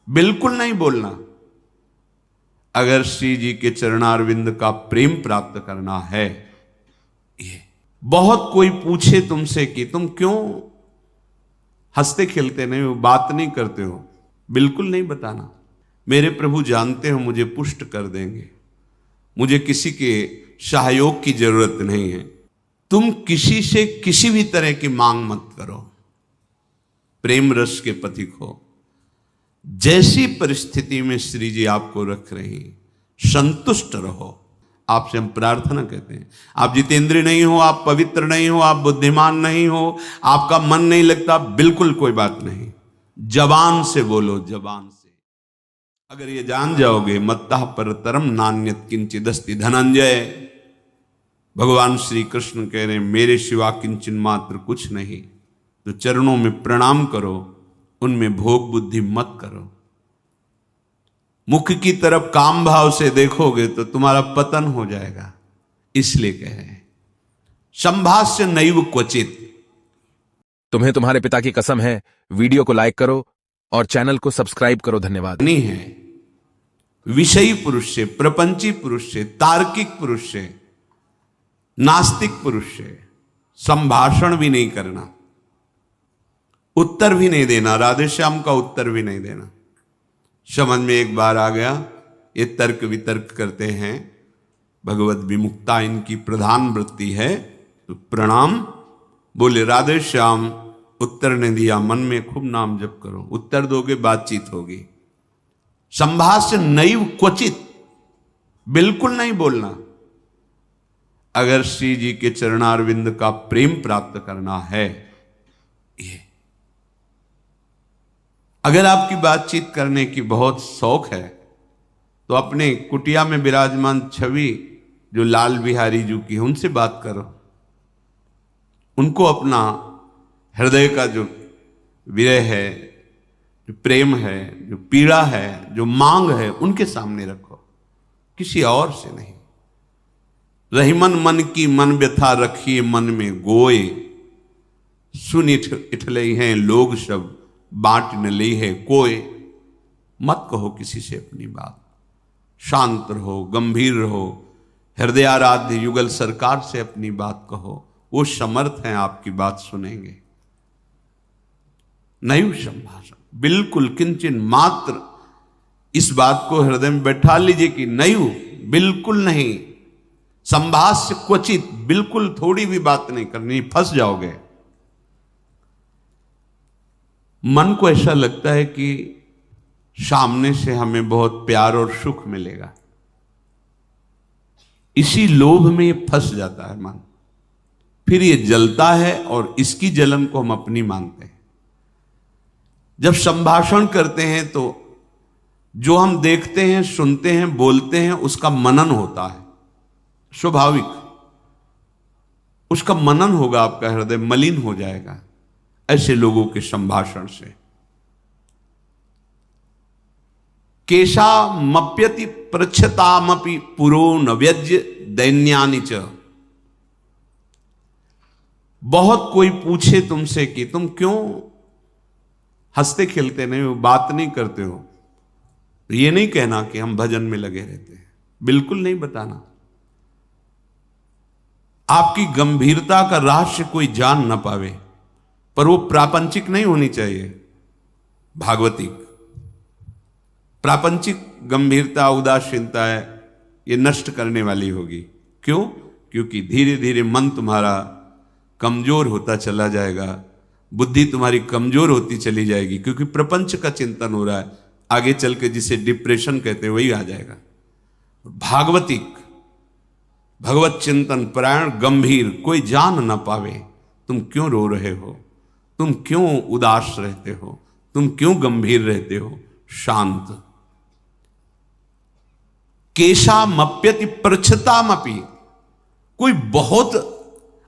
बिल्कुल नहीं बोलना। अगर श्री जी के चरणारविंद का प्रेम प्राप्त करना है, ये बहुत कोई पूछे तुमसे कि तुम क्यों हंसते खेलते नहीं हो, बात नहीं करते हो, बिल्कुल नहीं बताना। मेरे प्रभु जानते हो मुझे पुष्ट कर देंगे, मुझे किसी के सहयोग की जरूरत नहीं है। तुम किसी से किसी भी तरह की मांग मत करो, प्रेम रस के पथिक हो। जैसी परिस्थिति में श्री जी आपको रख रहे हैं, संतुष्ट रहो। आपसे हम प्रार्थना कहते हैं, आप जितेंद्रिय नहीं हो, आप पवित्र नहीं हो, आप बुद्धिमान नहीं हो, आपका मन नहीं लगता, बिल्कुल कोई बात नहीं। जबान से बोलो, जबान से। अगर ये जान जाओगे, मत्तः परतरम नान्यत किंचिदस्ति धनंजय। भगवान श्री कृष्ण कह रहे हैं, मेरे सिवा किंचन मात्र कुछ नहीं। तो चरणों में प्रणाम करो, उनमें भोग बुद्धि मत करो। मुख की तरफ काम भाव से देखोगे तो तुम्हारा पतन हो जाएगा। इसलिए कह रहे हैं, संभाष्य नैव क्वचित। तुम्हें तुम्हारे पिता की कसम है, वीडियो को लाइक करो और चैनल को सब्सक्राइब करो। धन्यवाद। नहीं है विषयी पुरुष से, प्रपंची पुरुष से, तार्किक पुरुष से, नास्तिक पुरुष से संभाषण भी नहीं करना, उत्तर भी नहीं देना, राधे श्याम का उत्तर भी नहीं देना। समझ में एक बार आ गया, ये तर्क वितर्क करते हैं, भगवत विमुक्ता इनकी प्रधान वृत्ति है, तो प्रणाम बोले राधे श्याम, उत्तर ने दिया, मन में खूब नाम जप करो, उत्तर दोगे बातचीत होगी। संभाष्य नैव क्वचित, बिल्कुल नहीं बोलना। अगर श्री जी के चरणारविंद का प्रेम प्राप्त करना है, ये अगर आपकी बातचीत करने की बहुत शौक है, तो अपने कुटिया में विराजमान छवि जो लाल बिहारी जी की है, उनसे बात करो। उनको अपना हृदय का जो विरह है, जो प्रेम है, जो पीड़ा है, जो मांग है, उनके सामने रखो, किसी और से नहीं। रहीमन मन की मन व्यथा रखिए मन में गोए, सुन इठलई हैं लोग सब बांट न ली है कोई। मत कहो किसी से अपनी बात, शांत रहो, गंभीर रहो, हृदयाराध्य युगल सरकार से अपनी बात कहो, वो समर्थ हैं आपकी बात सुनेंगे। नैव संभाषण, बिल्कुल किंचन मात्र इस बात को हृदय में बैठा लीजिए कि नैव, बिल्कुल नहीं। संभाष्य क्वचित, बिल्कुल थोड़ी भी बात नहीं करनी, फंस जाओगे। मन को ऐसा लगता है कि सामने से हमें बहुत प्यार और सुख मिलेगा, इसी लोभ में ये फंस जाता है मन, फिर ये जलता है और इसकी जलन को हम अपनी मानते हैं। जब संभाषण करते हैं तो जो हम देखते हैं, सुनते हैं, बोलते हैं, उसका मनन होता है, स्वाभाविक उसका मनन होगा, आपका हृदय मलिन हो जाएगा ऐसे लोगों के संभाषण से। केशा मप्यति पृच्छतामपि पुरो न व्यज्य दैन्यानि च। बहुत कोई पूछे तुमसे कि तुम क्यों हंसते खेलते नहीं हो, बात नहीं करते हो, तो ये नहीं कहना कि हम भजन में लगे रहते हैं, बिल्कुल नहीं बताना। आपकी गंभीरता का रहस्य कोई जान ना पावे, पर वो प्रापंचिक नहीं होनी चाहिए, भागवतिक। प्रापंचिक गंभीरता, उदासीनता है, ये नष्ट करने वाली होगी। क्यों? क्योंकि धीरे धीरे मन तुम्हारा कमजोर होता चला जाएगा, बुद्धि तुम्हारी कमजोर होती चली जाएगी, क्योंकि प्रपंच का चिंतन हो रहा है। आगे चल के जिसे डिप्रेशन कहते हैं वही आ जाएगा। भागवतिक, भगवत चिंतन परायण, गंभीर, कोई जान ना पावे तुम क्यों रो रहे हो, तुम क्यों उदास रहते हो, तुम क्यों गंभीर रहते हो, शांत। केशा मप्यति पृच्छतामपि, कोई बहुत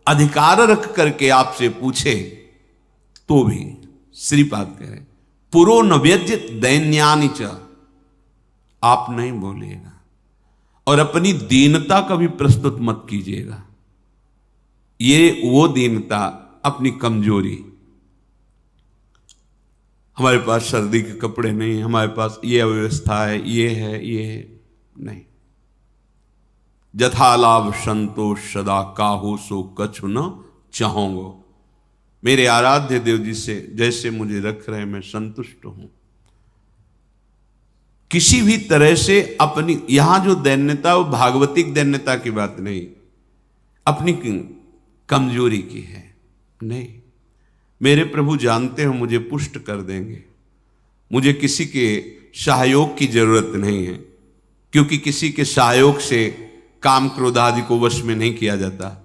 अधिकार रख करके आपसे पूछे तो भी श्रीपाद कह रहे पुरो न व्यज्य दैन्यानि च, आप नहीं बोलिएगा और अपनी दीनता का भी प्रस्तुत मत कीजिएगा। ये वो दीनता, अपनी कमजोरी। हमारे पास सर्दी के कपड़े नहीं, हमारे पास ये अव्यवस्था है, ये है, ये है, नहीं। जथा लाभ संतोष सदा काहू सो कछु न चाहूंगो। मेरे आराध्य देव जी से जैसे मुझे रख रहे मैं संतुष्ट हूं। किसी भी तरह से अपनी, यहां जो दैन्यता वो भागवतिक दैन्यता की बात नहीं, अपनी कमजोरी की है। नहीं, मेरे प्रभु जानते हो मुझे पुष्ट कर देंगे, मुझे किसी के सहयोग की जरूरत नहीं है, क्योंकि किसी के सहयोग से काम क्रोध आदि को वश में नहीं किया जाता।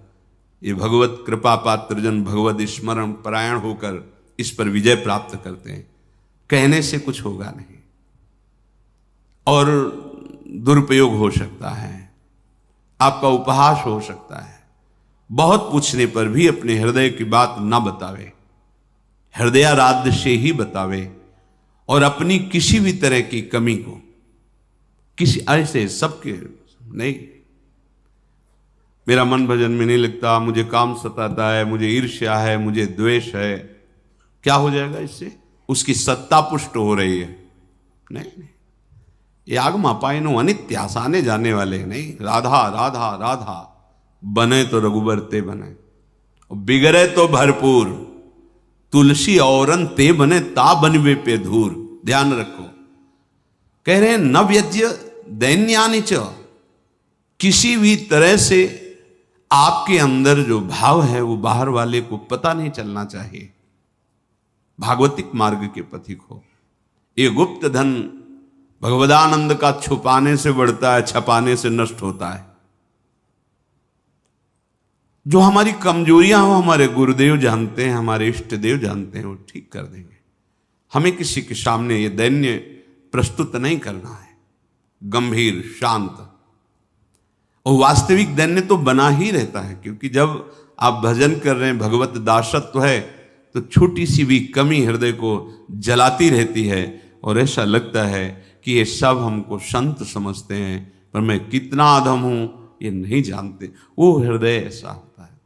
ये भगवत कृपा पात्र जन भगवत स्मरण परायण होकर इस पर विजय प्राप्त करते हैं। कहने से कुछ होगा नहीं और दुरुपयोग हो सकता है, आपका उपहास हो सकता है। बहुत पूछने पर भी अपने हृदय की बात ना बतावे, हृदयाराध्य से ही बतावे, और अपनी किसी भी तरह की कमी को किसी ऐसे सबके नहीं, मेरा मन भजन में नहीं लगता, मुझे काम सताता है, मुझे ईर्ष्या है, मुझे द्वेष है, क्या हो जाएगा इससे? उसकी सत्ता पुष्ट हो रही है। नहीं नहीं, ये आगमा पाइनो अनित्य, आसाने जाने वाले नहीं। राधा राधा राधा बने तो रघुबर ते बने, बिगड़े तो भरपूर, तुलसी औरन ते बने ता बनवे पे धूर। ध्यान रखो, कह रहे हैं न व्यज्य दैन्यानि च, किसी भी तरह से आपके अंदर जो भाव है वो बाहर वाले को पता नहीं चलना चाहिए। भागवतिक मार्ग के पथिक हो। ये गुप्त धन भगवदानंद का छुपाने से बढ़ता है, छपाने से नष्ट होता है। जो हमारी कमजोरियां हो हमारे गुरुदेव जानते हैं, हमारे इष्ट देव जानते हैं, वो ठीक कर देंगे। हमें किसी के सामने ये दैन्य प्रस्तुत नहीं करना है, गंभीर शांत। और वास्तविक दैन्य तो बना ही रहता है, क्योंकि जब आप भजन कर रहे हैं, भगवत दासत्व है, तो छोटी सी भी कमी हृदय को जलाती रहती है और ऐसा लगता है कि ये सब हमको संत समझते हैं, पर मैं कितना अधम हूं ये नहीं जानते। वो हृदय ऐसा होता है।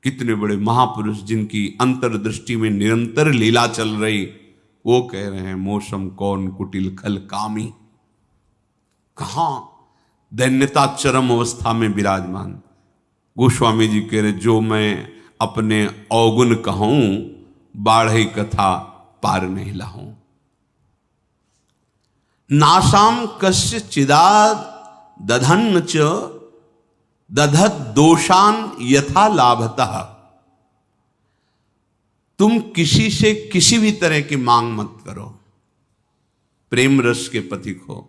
कितने बड़े महापुरुष जिनकी अंतर्दृष्टि में निरंतर लीला चल रही, वो कह रहे हैं मौसम कौन कुटिल खल कामी। कहां दैन्यता चरम अवस्था में विराजमान। गोस्वामी जी कह रहे जो मैं अपने अवगुण कहूं, बाढ़ई कथा पार नहीं लाऊं। नासाम कस्य चिदाद दधन्न च दधत दोषान यथा लाभतः। तुम किसी से किसी भी तरह की मांग मत करो, प्रेम रस के पथिक हो।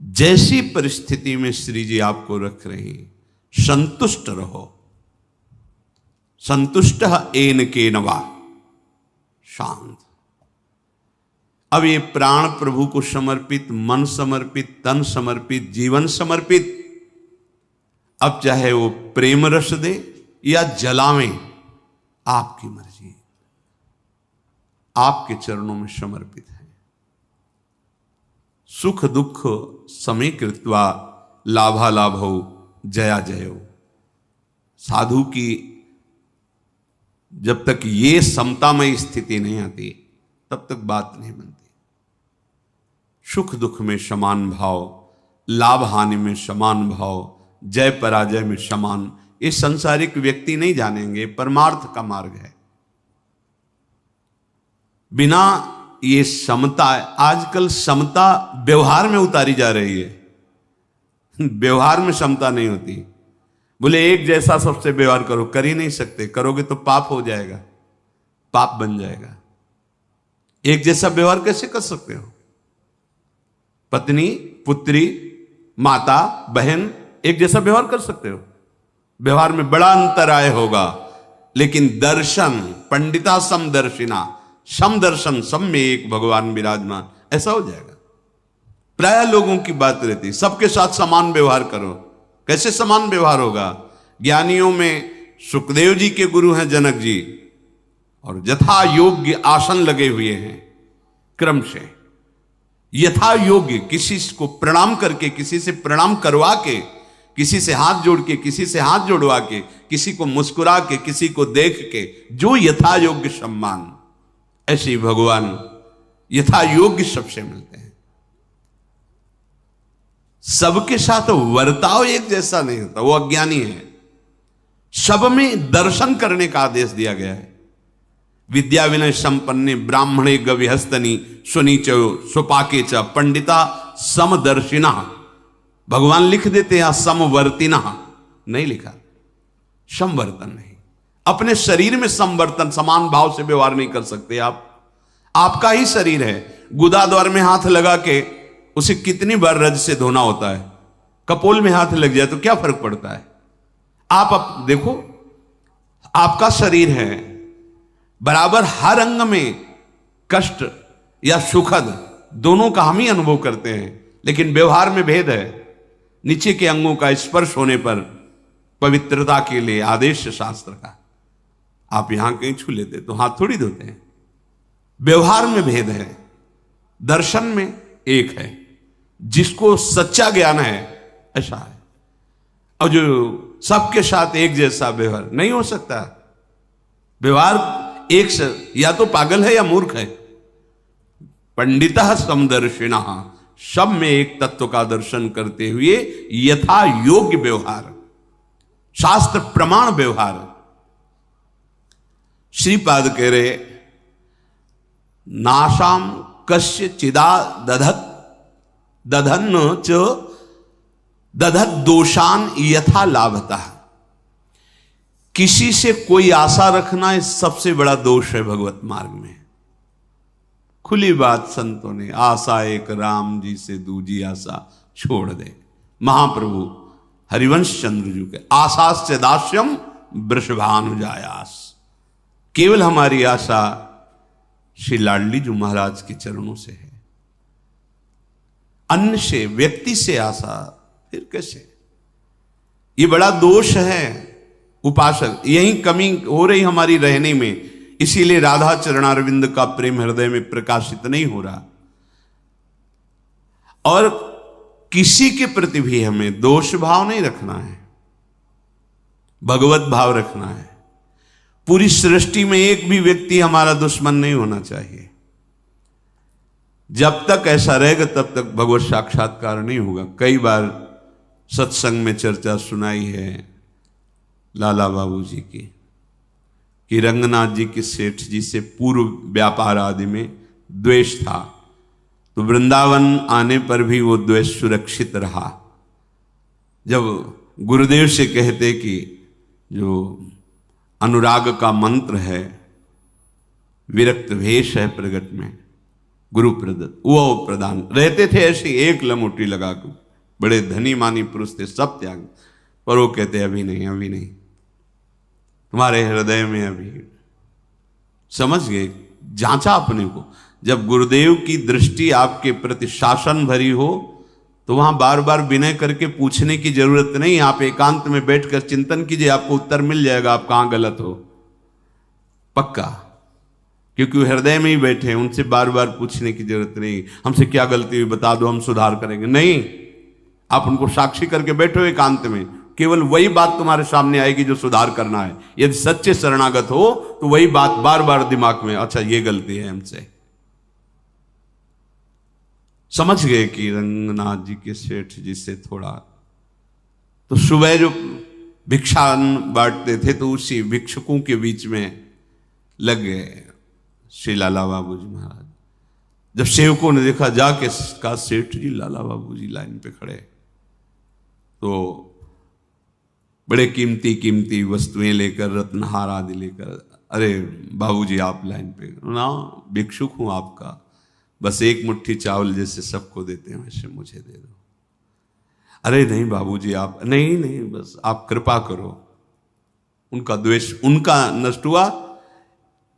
जैसी परिस्थिति में श्री जी आपको रख रही, संतुष्ट रहो। संतुष्ट एन के नवा, शांत। अब ये प्राण प्रभु को समर्पित, मन समर्पित, तन समर्पित, जीवन समर्पित। अब चाहे वो प्रेम रस दे या जलावें, आपकी मर्जी, आपके चरणों में समर्पित है। सुख दुख समय कृत्वा लाभा लाभो जया जयो। साधु की जब तक ये समतामय स्थिति नहीं आती तब तक बात नहीं बनती। सुख दुख में समान भाव, लाभ हानि में समान भाव, जय पराजय में समान, ये संसारिक व्यक्ति नहीं जानेंगे। परमार्थ का मार्ग है। बिना ये समता, आजकल समता व्यवहार में उतारी जा रही है। व्यवहार में समता नहीं होती। बोले एक जैसा सबसे व्यवहार करो, कर ही नहीं सकते। करोगे तो पाप हो जाएगा, पाप बन जाएगा। एक जैसा व्यवहार कैसे कर सकते हो? पत्नी, पुत्री, माता, बहन एक जैसा व्यवहार कर सकते हो? व्यवहार में बड़ा अंतराय होगा, लेकिन दर्शन, पंडिता समदर्शिना, समदर्शन, सब में एक भगवान विराजमान, ऐसा हो जाएगा। प्राय लोगों की बात रहती, सबके साथ समान व्यवहार करो। कैसे समान व्यवहार होगा? ज्ञानियों में सुखदेव जी के गुरु हैं जनक जी, और यथा योग्य आसन लगे हुए हैं। क्रम से यथा योग्य, किसी को प्रणाम करके, किसी से प्रणाम करवा के, किसी से हाथ जोड़ के, किसी से हाथ जोड़वा के, किसी को मुस्कुरा के, किसी को देख के, जो यथा योग्य सम्मान। ऐसे ही भगवान यथा योग्य सबसे मिलते हैं। सबके साथ वर्ताव एक जैसा नहीं होता, वो अज्ञानी है। सब में दर्शन करने का आदेश दिया गया है। विद्या विनय संपन्ने ब्राह्मणे गविहस्तनी स्वनीच स्वपाके च पंडिता समदर्शिना। भगवान लिख देते हैं समवर्तिना, नहीं लिखा, समवर्तन नहीं। अपने शरीर में समवर्तन, समान भाव से व्यवहार नहीं कर सकते आप। आपका ही शरीर है, गुदा द्वार में हाथ लगा के उसे कितनी बार रज से धोना होता है। कपोल में हाथ लग जाए तो क्या फर्क पड़ता है। आप देखो, आपका शरीर है, बराबर हर अंग में कष्ट या सुखद दोनों का हम ही अनुभव करते हैं, लेकिन व्यवहार में भेद है। नीचे के अंगों का स्पर्श होने पर पवित्रता के लिए आदेश शास्त्र का, आप यहां कहीं छू लेते तो हाथ थोड़ी धोते हैं। व्यवहार में भेद है, दर्शन में एक है। जिसको सच्चा ज्ञान है ऐसा है, और जो सबके साथ एक जैसा व्यवहार नहीं हो सकता। व्यवहार एक से या तो पागल है या मूर्ख है। पंडितः समदर्शिना, सब में एक तत्व का दर्शन करते हुए यथा योग्य व्यवहार, शास्त्र प्रमाण व्यवहार। श्रीपाद कह रहे नाशाम कस्य चिदा दधत दधन च दधत दोषान यथा लाभता। किसी से कोई आशा रखना इस सबसे बड़ा दोष है भगवत मार्ग में। खुली बात संतों ने, आशा एक राम जी से दूजी आशा छोड़ दे। महाप्रभु हरिवंश चंद्र जी के आशास्य दास्यम वृषभानुजायास। केवल हमारी आशा श्री लाडली जी महाराज के चरणों से है, अन्य से, व्यक्ति से आशा फिर कैसे। ये बड़ा दोष है उपासक, यही कमी हो रही हमारी रहने में। इसीलिए राधा चरणारविंद का प्रेम हृदय में प्रकाशित नहीं हो रहा। और किसी के प्रति भी हमें दोष भाव नहीं रखना है, भगवत भाव रखना है। पूरी सृष्टि में एक भी व्यक्ति हमारा दुश्मन नहीं होना चाहिए। जब तक ऐसा रहेगा तब तक भगवत साक्षात्कार नहीं होगा। कई बार सत्संग में चर्चा सुनाई है लाला बाबू जी की, कि रंगनाथ जी के सेठ जी से पूर्व व्यापार आदि में द्वेष था, तो वृंदावन आने पर भी वो द्वेष सुरक्षित रहा। जब गुरुदेव से कहते कि जो अनुराग का मंत्र है, विरक्त भेष है प्रगट में गुरु प्रदत्त, वो प्रदान रहते थे। ऐसे एक लमोटी लगा के, बड़े धनी मानी पुरुष थे, सब त्याग, पर वो कहते अभी नहीं, अभी नहीं, तुम्हारे हृदय में अभी। समझ गए, जांचा अपने को। जब गुरुदेव की दृष्टि आपके प्रति शासन भरी हो तो वहां बार बार विनय करके पूछने की जरूरत नहीं। आप एकांत में बैठकर चिंतन कीजिए, आपको उत्तर मिल जाएगा आप कहां गलत हो, पक्का। क्योंकि वो हृदय में ही बैठे हैं, उनसे बार बार पूछने की जरूरत नहीं, हमसे क्या गलती हुई बता दो, हम सुधार करेंगे। नहीं, आप उनको साक्षी करके बैठो एकांत में, केवल वही बात तुम्हारे सामने आएगी जो सुधार करना है। यदि सच्चे शरणागत हो तो वही बात बार बार दिमाग में, अच्छा ये गलती है हमसे। समझ गए कि रंगनाथ जी के सेठ जी से थोड़ा, तो सुबह जो भिक्षा बांटते थे तो उसी भिक्षुकों के बीच में लग गए श्री लाला बाबू जी महाराज। जब सेवकों ने देखा, जाके कहा सेठ जी लाला बाबू जी लाइन पे खड़े, तो बड़े कीमती कीमती वस्तुएं लेकर, रत्नहार आदि लेकर, अरे बाबूजी आप लाइन पे ना, भिक्षुक हूं आपका, बस एक मुट्ठी चावल जैसे सबको देते हैं वैसे मुझे दे दो। अरे नहीं बाबूजी आप, नहीं नहीं बस आप कृपा करो। उनका द्वेष उनका नष्ट हुआ,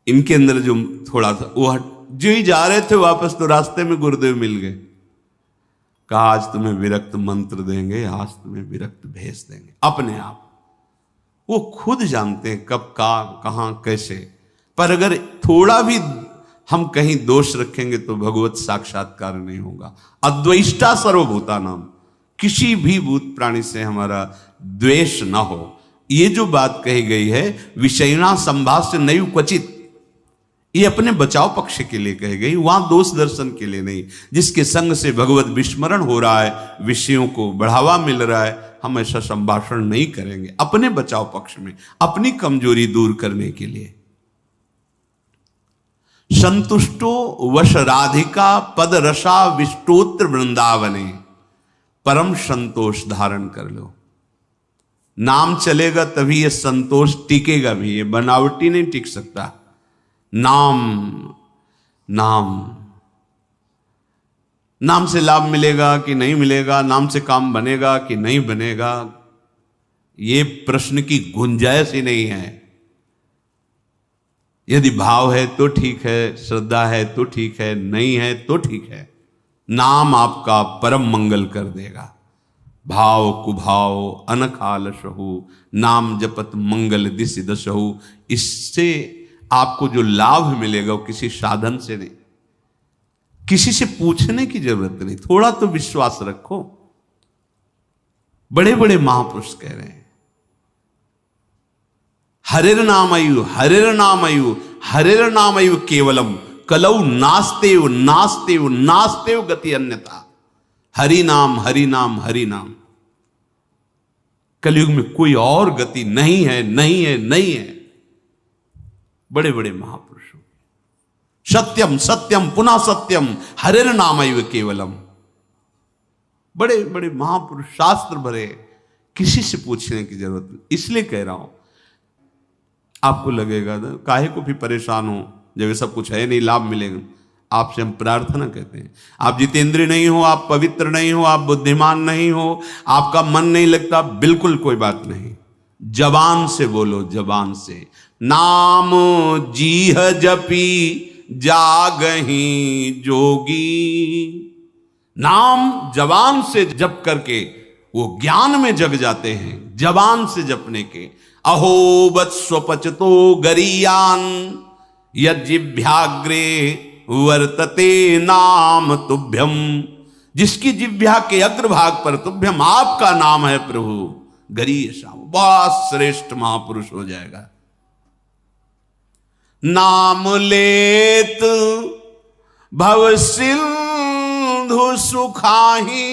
इनके अंदर जो थोड़ा था वो जो ही जा रहे थे वापस तो रास्ते में गुरुदेव मिल गए। कहा आज तुम्हें विरक्त मंत्र देंगे, आज तुम्हें विरक्त भेज देंगे। अपने आप वो खुद जानते हैं कब कहां कैसे, पर अगर थोड़ा भी हम कहीं दोष रखेंगे तो भगवत साक्षात्कार नहीं होगा। अद्वेष्टा सर्वभूता नाम, किसी भी भूत प्राणी से हमारा द्वेष ना हो। ये जो बात कही गई है, विषयना संभाष्य नैव क्वचित, ये अपने बचाव पक्ष के लिए कही गई, वहां दोष दर्शन के लिए नहीं। जिसके संग से भगवत विस्मरण हो रहा है, विषयों को बढ़ावा मिल रहा है, हम ऐसा संभाषण नहीं करेंगे, अपने बचाव पक्ष में, अपनी कमजोरी दूर करने के लिए। संतुष्टो वश राधिका पद रसा विष्टोत्र वृंदावने, परम संतोष धारण कर लो। नाम चलेगा तभी ये संतोष टिकेगा भी, ये बनावटी नहीं टिक सकता। नाम नाम नाम से लाभ मिलेगा कि नहीं मिलेगा, नाम से काम बनेगा कि नहीं बनेगा, ये प्रश्न की गुंजाइश ही नहीं है। यदि भाव है तो ठीक है, श्रद्धा है तो ठीक है, नहीं है तो ठीक है। नाम आपका परम मंगल कर देगा। भाव कुभाव अनखाल सहु, नाम जपत मंगल दिस दसहु। इससे आपको जो लाभ मिलेगा वो किसी साधन से नहीं, किसी से पूछने की जरूरत नहीं, थोड़ा तो विश्वास रखो। बड़े बड़े महापुरुष कह रहे हैं, हरिर नामयु हरिर नामयु हरिर नामयु केवलम कलौ नास्तेव नास्तेव नास्तेव गति अन्यथा। हरि नाम हरि नाम हरि नाम, कलयुग में कोई और गति नहीं है, नहीं है, नहीं है। बड़े बड़े महापुरुषों, सत्यम सत्यम पुनः सत्यम हरिर नामैव केवलम, बड़े बड़े महापुरुष शास्त्र भरे, किसी से पूछने की जरूरत नहीं। इसलिए कह रहा हूं, आपको लगेगा ना काहे को भी परेशान हो, जब सब कुछ है नहीं, लाभ मिलेगा। आपसे हम प्रार्थना कहते हैं, आप जितेंद्रिय नहीं हो, आप पवित्र नहीं हो, आप बुद्धिमान नहीं हो, आपका मन नहीं लगता, बिल्कुल कोई बात नहीं। जबान से बोलो, जबान से। नाम जीह जपी जागही जोगी, नाम जबान से जप करके वो ज्ञान में जग जाते हैं, जबान से जपने के। अहो वत्स्वपचतो गरीयान यज्जिभ्याग्रे वर्तते नाम तुभ्यम, जिसकी जिह्वा के अग्रभाग पर तुभ्यम आपका नाम है प्रभु, गरीय श्याम, बहुत श्रेष्ठ महापुरुष हो जाएगा। नाम लेत भव सिंधु सुखाही,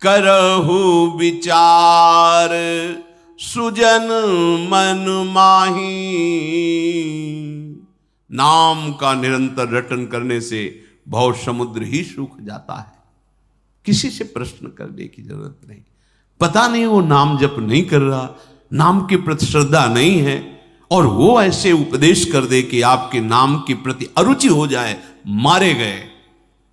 करहु विचार सुजन मन माही। नाम का निरंतर रटन करने से भव समुद्र ही सूख जाता है, किसी से प्रश्न करने की जरूरत नहीं। पता नहीं वो नाम जप नहीं कर रहा, नाम के प्रति श्रद्धा नहीं है, और वो ऐसे उपदेश कर दे कि आपके नाम के प्रति अरुचि हो जाए, मारे गए।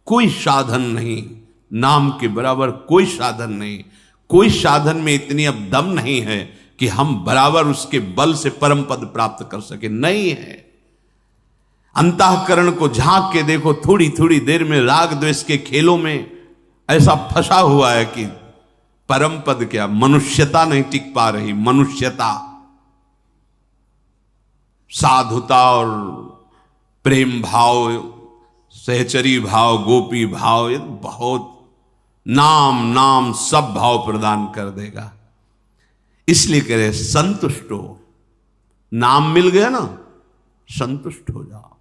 कोई साधन नहीं, नाम के बराबर कोई साधन नहीं। कोई साधन में इतनी अब दम नहीं है कि हम बराबर उसके बल से परम पद प्राप्त कर सके, नहीं है। अंतःकरण को झांक के देखो, थोड़ी थोड़ी देर में राग द्वेष के खेलों में ऐसा फंसा हुआ है कि परम पद क्या, मनुष्यता नहीं टिक पा रही। मनुष्यता, साधुता और प्रेम भाव, सहचरी भाव, गोपी भाव, ये बहुत नाम नाम सब भाव प्रदान कर देगा। इसलिए कह रहे संतुष्ट हो। नाम मिल गया ना, संतुष्ट हो जाओ।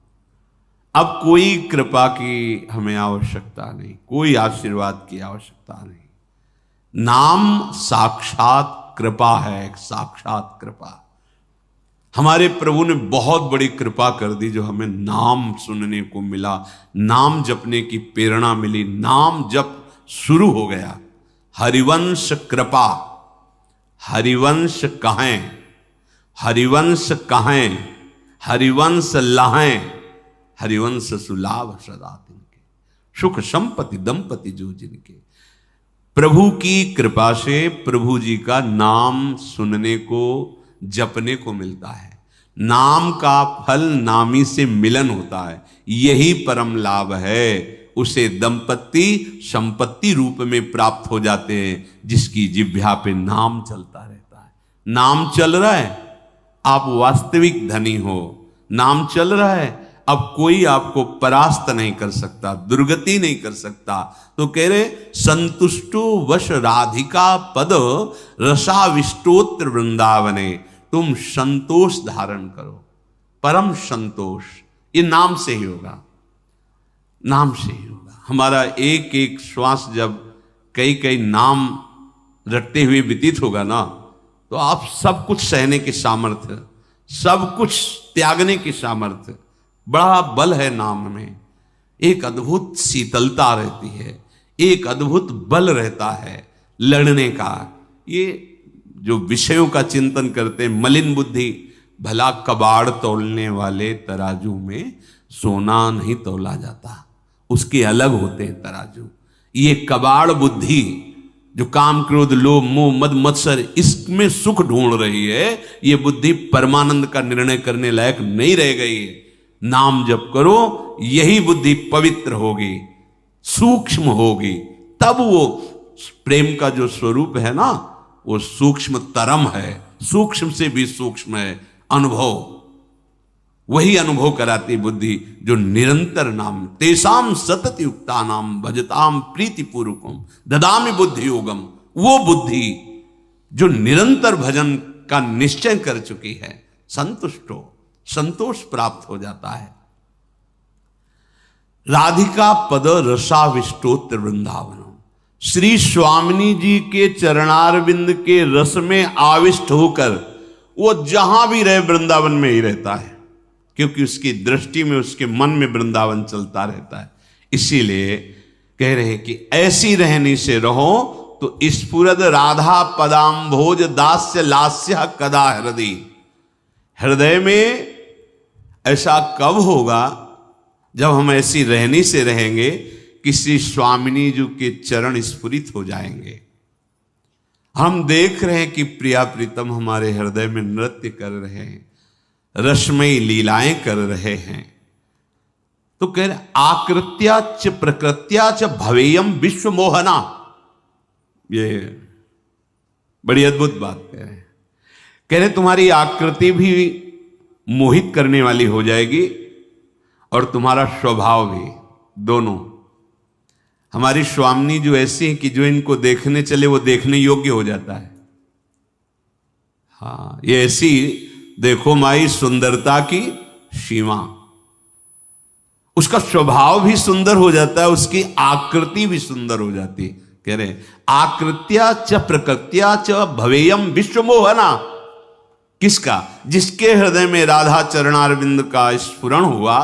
अब कोई कृपा की हमें आवश्यकता नहीं, कोई आशीर्वाद की आवश्यकता नहीं। नाम साक्षात कृपा है, एक साक्षात कृपा। हमारे प्रभु ने बहुत बड़ी कृपा कर दी, जो हमें नाम सुनने को मिला, नाम जपने की प्रेरणा मिली, नाम जप शुरू हो गया। हरिवंश कृपा, हरिवंश कहें, हरिवंश कहें, हरिवंश लहें, हरिवंश सुलाभ सदा तिनके, सुख संपत्ति दंपति जो जिनके। प्रभु की कृपा से प्रभु जी का नाम सुनने को, जपने को मिलता है। नाम का फल नामी से मिलन होता है, यही परम लाभ है। उसे दंपति संपत्ति रूप में प्राप्त हो जाते हैं, जिसकी जिह्वा पे नाम चलता रहता है। नाम चल रहा है, आप वास्तविक धनी हो। नाम चल रहा है, अब कोई आपको परास्त नहीं कर सकता, दुर्गति नहीं कर सकता। तो कह रहे संतुष्टो वश राधिका पद रसाविष्टोत्र वृंदावने, तुम संतोष धारण करो, परम संतोष, ये नाम से ही होगा, नाम से ही होगा। हमारा एक एक श्वास जब कई कई नाम रटते हुए व्यतीत होगा ना, तो आप सब कुछ सहने के सामर्थ्य, सब कुछ त्यागने की सामर्थ्य, बड़ा बल है नाम में। एक अद्भुत शीतलता रहती है, एक अद्भुत बल रहता है लड़ने का। ये जो विषयों का चिंतन करते हैं, मलिन बुद्धि, भला कबाड़ तोलने वाले तराजू में सोना नहीं तोला जाता, उसके अलग होते हैं तराजू। ये कबाड़ बुद्धि जो काम क्रोध लोभ मोह मद मत्सर इसमें सुख ढूंढ रही है, ये बुद्धि परमानंद का निर्णय करने लायक नहीं रह गई है। नाम जप करो, यही बुद्धि पवित्र होगी, सूक्ष्म होगी, तब वो प्रेम का जो स्वरूप है ना, वो सूक्ष्म तरम है, सूक्ष्म से भी सूक्ष्म है अनुभव। वही अनुभव कराती बुद्धि जो निरंतर नाम, तेसाम सतत युक्ता नाम भजताम प्रीति पूर्वकम ददामि बुद्धि योगम। वो बुद्धि जो निरंतर भजन का निश्चय कर चुकी है, संतुष्ट हो, संतोष प्राप्त हो जाता है। राधिका पद रसाविष्टोत्र वृंदावनम, श्री स्वामिनी जी के चरणारविंद के रस में आविष्ट होकर वो जहां भी रहे वृंदावन में ही रहता है, क्योंकि उसकी दृष्टि में, उसके मन में वृंदावन चलता रहता है। इसीलिए कह रहे हैं कि ऐसी रहनी से रहो तो स्फुरद राधा पदाम्भोज दास्य लास्य कदा हृदय। हृदय में ऐसा कब होगा जब हम ऐसी रहनी से रहेंगे कि श्री स्वामिनी जी के चरण स्फुरित हो जाएंगे। हम देख रहे हैं कि प्रिया प्रीतम हमारे हृदय में नृत्य कर रहे हैं, रसमयी लीलाएं कर रहे हैं। तो कह रहे आकृत्या च प्रकृत्या च भवेयम विश्व मोहना। ये बड़ी अद्भुत बात कह रहे तुम्हारी आकृति भी मोहित करने वाली हो जाएगी और तुम्हारा स्वभाव भी, दोनों। हमारी स्वामिनी जो ऐसी है कि जो इनको देखने चले वो देखने योग्य हो जाता है। हाँ, ये ऐसी देखो माई सुंदरता की सीमा, उसका स्वभाव भी सुंदर हो जाता है, उसकी आकृति भी सुंदर हो जाती है। कह रहे आकृत्या च प्रकृत्या च भवेयम विश्व मोहना। किसका? जिसके हृदय में राधा चरणारविंद का स्फुरण हुआ,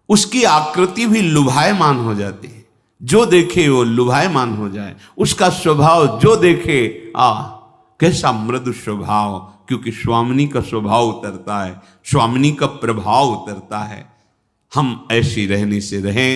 उसकी आकृति भी लुभायमान हो जाती है। जो देखे वो लुभायमान हो जाए, उसका स्वभाव जो देखे कैसा मृदु स्वभाव, क्योंकि स्वामिनी का स्वभाव उतरता है, स्वामिनी का प्रभाव उतरता है। हम ऐसी रहने से रहें।